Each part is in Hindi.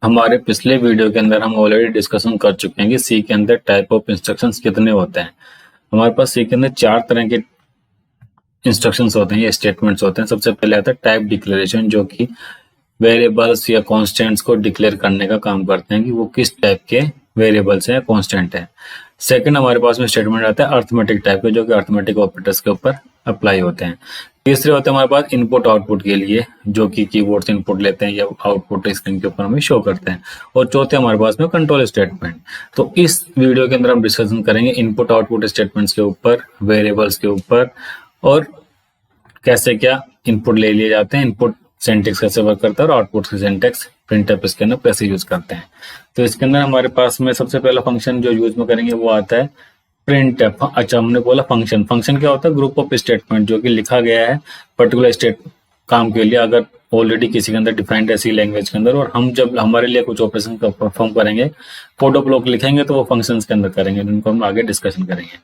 हमारे पिछले वीडियो के अंदर हम ऑलरेडी डिस्कशन कर चुके हैं कि सी के अंदर टाइप ऑफ इंस्ट्रक्शंस कितने होते हैं। हमारे पास सी के अंदर 4 तरह के इंस्ट्रक्शंस होते हैं या स्टेटमेंट्स होते हैं। सबसे पहले आता है टाइप डिक्लेरेशन, जो कि वेरिएबल्स या कॉन्स्टेंट्स को डिक्लेयर करने का काम करते हैं कि वो किस टाइप के वेरिएबल्स हैं या कॉन्स्टेंट है। सेकंड हमारे पास में स्टेटमेंट आता है अर्थमेटिक टाइप के, जो कि अर्थमेटिक ऑपरेटर्स के ऊपर अप्लाई होते हैं। तीसरे होते हैं हमारे पास इनपुट आउटपुट के लिए, जो कि कीबोर्ड से इनपुट लेते हैं या आउटपुट स्क्रीन के ऊपर हमें शो करते हैं। और चौथे हमारे पास में कंट्रोल स्टेटमेंट। तो इस वीडियो के अंदर हम डिस्कशन करेंगे इनपुट आउटपुट स्टेटमेंट्स के ऊपर, वेरिएबल्स के ऊपर, और कैसे क्या इनपुट ले लिए जाते हैं, इनपुट सिंटैक्स कैसे वर्क करता है और आउटपुट से सिंटैक्स प्रिंटफ इसके अंदर कैसे यूज करते हैं। तो इसके अंदर हमारे पास में सबसे पहला फंक्शन जो यूज में करेंगे वो आता है प्रिंटफ। अच्छा, हमने बोला फंक्शन। फंक्शन क्या होता है? ग्रुप ऑफ स्टेटमेंट जो कि लिखा गया है पर्टिकुलर स्टेट काम के लिए, अगर ऑलरेडी किसी के अंदर डिफाइंड है सी लैंग्वेज के अंदर, और हम जब हमारे लिए कुछ ऑपरेशन का परफॉर्म करेंगे, कोड ऑफ ब्लॉक लिखेंगे तो वो फंक्शंस के अंदर करेंगे, जिनको हम आगे डिस्कशन करेंगे।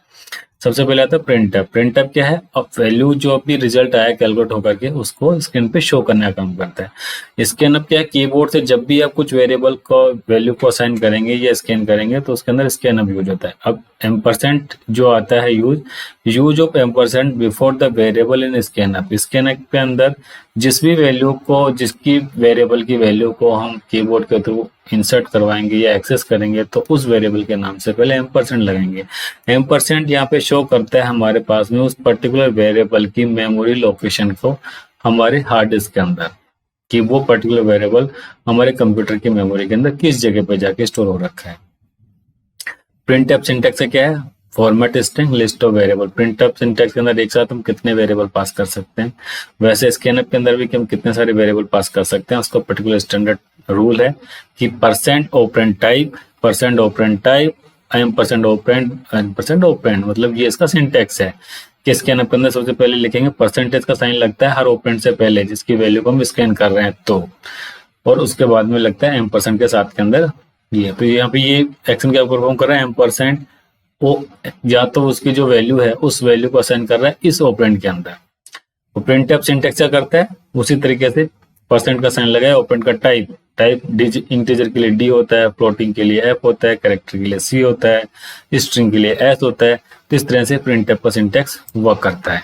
सबसे पहले आता है प्रिंटफ। प्रिंटफ क्या है? अब वैल्यू जो भी रिजल्ट आया कैलकुलेट होकर के उसको स्क्रीन पे शो करने का काम करता है। इसके अंदर क्या है, कीबोर्ड से जब भी आप कुछ वेरिएबल को वैल्यू को असाइन करेंगे या स्कैन करेंगे तो उसके अंदर स्कैन अप यूज होता है। अब एम्परसेंट जो आता है use of ampersand before the variable in scan up. Scan up के अंदर जिस भी वैल्यू को, जिसकी वेरिएबल की वैल्यू को हम कीबोर्ड के थ्रू इंसर्ट करवाएंगे या एक्सेस करेंगे तो उस वेरिएबल के नाम से पहले एम्परसेंट लगाएंगे। एम्परसेंट यहाँ पे शो करता है हमारे पास में उस पर्टिकुलर वेरिएबल की मेमोरी लोकेशन को हमारे हार्ड डिस्क के अंदर, कि वो पर्टिकुलर वेरिएबल हमारे कंप्यूटर की मेमोरी के अंदर किस जगह पे जाके स्टोर हो रखा है। प्रिंटफ सिंटैक्स से क्या है? Format string list of variable. Printf syntax के अंदर एक साथ हम कितने वेरिएबल पास कर सकते हैं, वैसे स्कैनअप के अंदर भी कि हम कितने सारे वेरिएबल पास कर सकते हैं। उसका पर्टिकुलर स्टैंडर्ड रूल है कि percent operand type, percent operand type, percent operand, percent operand, मतलब ये इसका सिंटैक्स है कि स्कैनअप के अंदर सबसे पहले लिखेंगे परसेंटेज का साइन लगता है हर ऑपरेंड से पहले जिसकी वैल्यू को हम स्कैन कर रहे हैं, तो और उसके बाद में लगता है एम्परसेंट के साथ के अंदर ये। तो यहाँ पे ये एक्शन क्या परफॉर्म कर रहा है? एम्परसेंट वो या तो उसकी जो वैल्यू है उस वैल्यू को असाइन कर रहा है इस ऑपरेंड के अंदर। तो प्रिंटफ सिंटैक्स क्या करता है? उसी तरीके से परसेंट का साइन लगाया, ऑपरेंड का टाइप, इंटीजर के लिए डी होता है, फ्लोटिंग के लिए एफ होता है, कैरेक्टर के लिए सी होता है, स्ट्रिंग के लिए एस होता है। तो इस तरह से प्रिंटफ का सिंटैक्स वर्क करता है।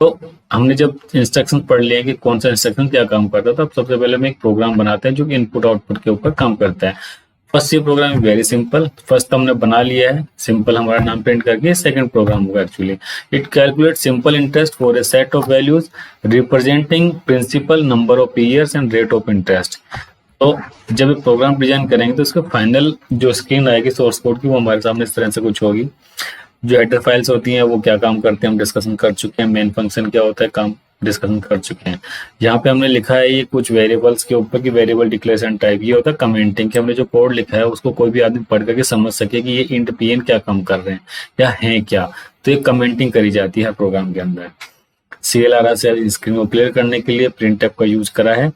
तो हमने जब इंस्ट्रक्शन पढ़ लिया कि कौन सा इंस्ट्रक्शन क्या काम करता है, तो अब सबसे पहले हम एक प्रोग्राम बनाते हैं जो कि इनपुट आउटपुट के ऊपर काम करता है। फर्स्ट ये प्रोग्राम है वेरी सिंपल। फर्स्ट हमने बना लिया है, सिंपल हमारा नाम प्रिंट करके। सेकंड प्रोग्राम होगा actually it calculate simple interest for a set of values representing principal, number of years and rate of interest. तो जब प्रोग्राम डिजाइन करेंगे तो उसका फाइनल जो स्क्रीन आएगी सोर्स कोड की वो हमारे सामने इस तरह से कुछ होगी। जो हेडर फाइल्स होती हैं वो क्या काम करते हैं हम डिस्कशन कर चुके हैं। मेन फंक्शन क्या होता है काम डिस्कशन कर चुके हैं। यहाँ पे हमने लिखा है ये कुछ वेरिएबल्स के ऊपर की वेरिएबल डिक्लेरेशन टाइप। ये होता है कमेंटिंग, कि हमने जो कोड लिखा है उसको कोई भी आदमी पढ़ करके समझ सके कि ये इंट पीएन क्या काम कर रहे हैं या हैं क्या। तो ये कमेंटिंग करी जाती है प्रोग्राम के अंदर। CLRR से स्क्रीन को क्लियर करने के लिए प्रिंटफ का यूज करा है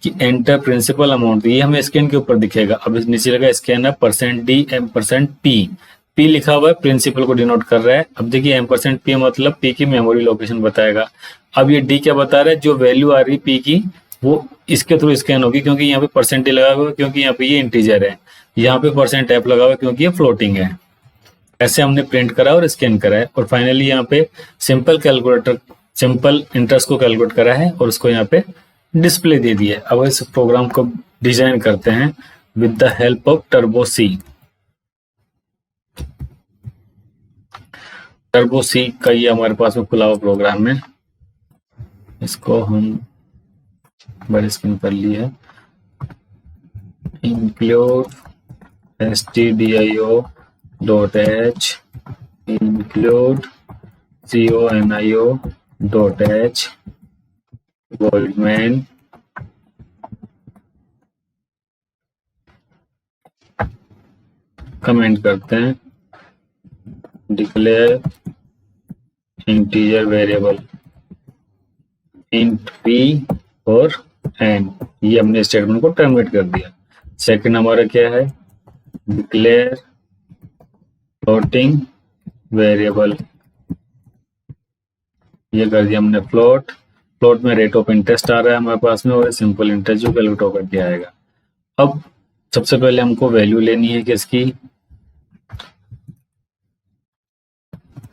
कि एंटर प्रिंसिपल अमाउंट, ये हमें स्क्रीन के ऊपर दिखेगा। अब इस नीचे लगा स्कैन है %d %p, पी लिखा हुआ है, प्रिंसिपल को डिनोट कर रहा है। अब देखिए %p मतलब पी की मेमोरी लोकेशन बताएगा। अब ये डी क्या बता रहा है? जो वैल्यू आ रही पी की वो इसके थ्रू स्कैन होगी, क्योंकि यहाँ पे %d लगा हुआ है, क्योंकि यहाँ पे ये इंटीजर है। यहाँ पे %f लगा हुआ है क्योंकि ये फ्लोटिंग है। ऐसे हमने प्रिंट करा और स्कैन करा है। और फाइनली यहाँ पे सिंपल इंटरेस्ट को कैलकुलेट करा है और उसको यहाँ पे डिस्प्ले दे दिया। अब इस प्रोग्राम को डिजाइन करते हैं with the help of Turbo C. Turbo C का ये हमारे पास में खुला हुआ प्रोग्राम है। इसको हम बड़ी स्क्रीन पर लिए है। include stdio.h include conio.h goldman comment करते हैं declare integer variable int p और n। ये हमने स्टेटमेंट को टर्मिनेट कर दिया। सेकंड हमारा क्या है? डिक्लेयर फ्लोटिंग वेरिएबल, ये कर दिया हमने फ्लोट। फ्लोट में रेट ऑफ इंटरेस्ट आ रहा है हमारे पास में, और सिंपल इंटरेस्ट जो कैलकुलेट होकर के आएगा। अब सबसे पहले हमको वैल्यू लेनी है किसकी,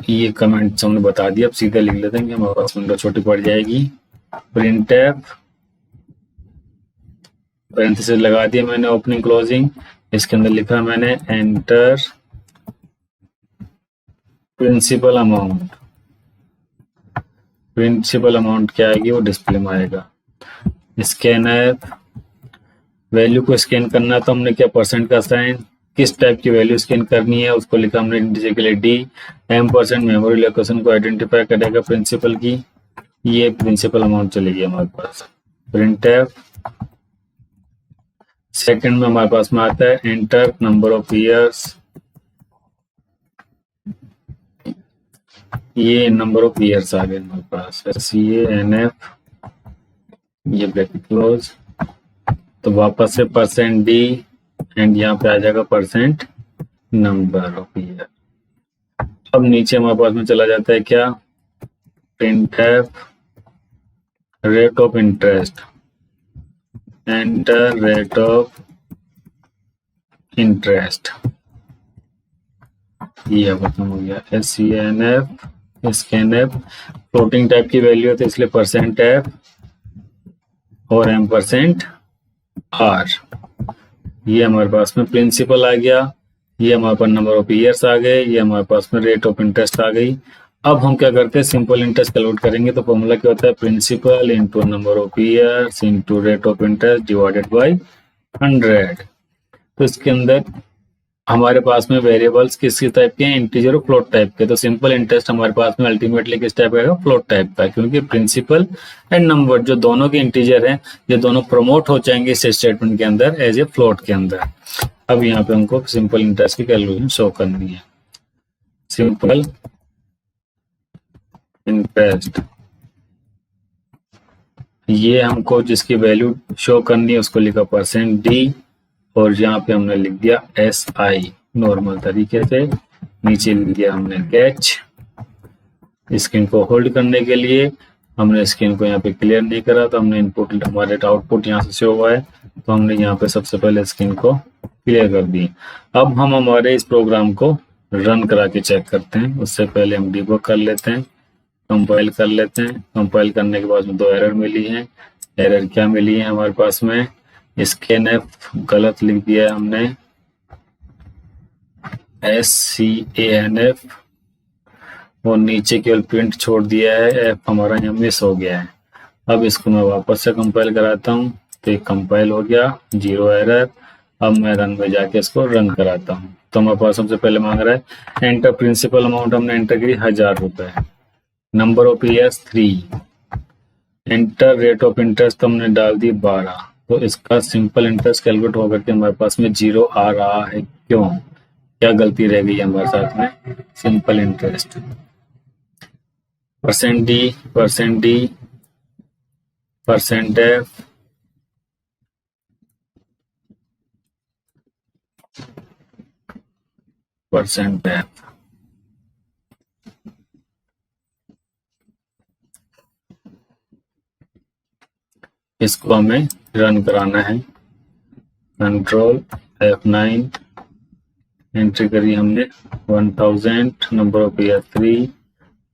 ये कमेंट्स हमने बता दिया, अब सीधा लिख लेते हैं कि हमारे पास विंडो छोटी पड़ जाएगी। प्रिंटफ पैरेंथेसिस लगा दिया मैंने, ओपनिंग क्लोजिंग, इसके अंदर लिखा मैंने enter principal amount. Principal amount क्या आएगी वो डिस्प्ले में आएगा। स्कैन ऐप, वैल्यू को स्कैन करना है तो हमने क्या परसेंट का साइन, किस टाइप की वैल्यू स्कैन करनी है उसको लिखा हमने इंटीजर के लिए डी। M% मेमोरी लोकेशन को आइडेंटिफाई करेगा प्रिंसिपल की, ये प्रिंसिपल अमाउंट चलेगी हमारे पास। प्रिंटफ सेकंड में हमारे पास में आता है एंटर नंबर ऑफ ईयर्स, ये नंबर ऑफ ईयर्स आ गए हमारे पास। CANF, ये ब्रैकेट क्लोज, तो वापस से परसेंट डी एंड यहाँ पे आ जाएगा परसेंट नंबर ऑफ ईयर। अब नीचे हमारे पास में चला जाता है क्या, printf rate of interest, enter rate of interest, ये खत्म हो गया। SCNF स्कैनएफ फ्लोटिंग टाइप की वैल्यू है तो इसलिए परसेंट एफ और M%R, ये हमारे पास में प्रिंसिपल आ गया, ये हमारे पास नंबर ऑफ ईयर्स आ गए, ये हमारे पास में रेट ऑफ इंटरेस्ट आ गई। अब हम क्या करते हैं, सिंपल इंटरेस्ट कैलकुलेट करेंगे तो फॉर्मूला क्या होता है, principal into number of years into rate of interest divided by 100। तो इसके अंदर हमारे पास में वेरिएबल्स किस टाइप के हैं, इंटीजर और फ्लोट टाइप के। तो सिंपल इंटरेस्ट हमारे पास में अल्टीमेटली किस टाइप का है, फ्लोट टाइप का, क्योंकि प्रिंसिपल एंड नंबर जो दोनों के इंटीजर हैं ये दोनों प्रमोट हो जाएंगे इस स्टेटमेंट के अंदर एज ए फ्लोट के अंदर। अब यहाँ पे हमको सिंपल इंटरेस्ट की कैलकुलेशन शो करनी है। सिंपल इंटरेस्ट, ये हमको जिसकी वैल्यू शो करनी है उसको लिखा परसेंट डी, और यहाँ पे हमने लिख दिया SI नॉर्मल तरीके से, नीचे लिख दिया हमने कैच। स्क्रीन को होल्ड करने के लिए हमने स्क्रीन को यहाँ पे क्लियर नहीं करा, तो हमने इनपुट, हमारे आउटपुट यहाँ से शो हुआ है तो हमने यहाँ पे सबसे पहले स्क्रीन को क्लियर कर दी। अब हम हमारे इस प्रोग्राम को रन करा के चेक करते हैं। उससे पहले हम डिबग कर लेते हैं, कंपाइल कर लेते हैं। कंपाइल करने के बाद में 2 एरर मिली हैं। एरर क्या मिली है हमारे पास में, स्कैनएफ गलत लिख दिया है हमने, SCANF, और नीचे केवल प्रिंट छोड़ दिया है, एफ हमारा यहाँ मिस हो गया है। अब इसको मैं वापस से कंपाइल कराता हूँ तो एक कंपाइल हो गया, 0 एरर। अब मैं रन में जाके इसको रन कराता हूँ तो हमारे पास सबसे पहले मांग रहा है एंटर प्रिंसिपल अमाउंट, हमने एंटर करी 1000 रुपए, number of years 3, enter rate of interest हमने डाल दी 12। तो इसका सिंपल इंटरेस्ट कैलकुलेट होकर के हमारे पास में 0 आ रहा है, क्यों, क्या गलती रह गई हमारे साथ में, simple interest percent D percent F percent F. इसको हमें रन कराना है, कंट्रोल F9, एंट्री करी हमने 1000, number of year 3,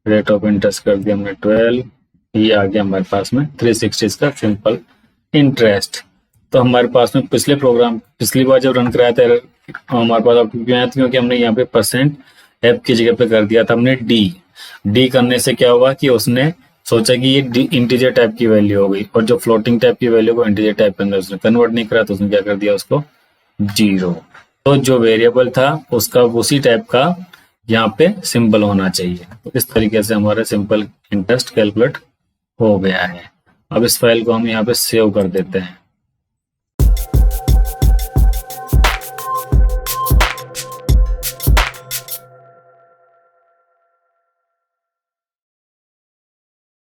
rate of interest कर दिया हमने 12, ये आ गया हमारे पास में 360 का सिंपल इंटरेस्ट। तो हमारे पास में पिछली बार जब रन कराया था हमारे पास क्यों आया था, क्योंकि हमने यहाँ पे परसेंट एफ की जगह पे कर दिया था हमने डी करने से क्या हुआ कि उसने सोचा कि ये इंटीजर टाइप की वैल्यू हो गई, और जो फ्लोटिंग टाइप की वैल्यू को इंटीजर टाइप के अंदर उसने कन्वर्ट नहीं करा तो उसने क्या कर दिया उसको 0। तो जो वेरिएबल था उसका उसी टाइप का यहाँ पे सिंबल होना चाहिए। तो इस तरीके से हमारा सिंपल इंटरेस्ट कैलकुलेट हो गया है। अब इस फाइल को हम यहाँ पे सेव कर देते हैं।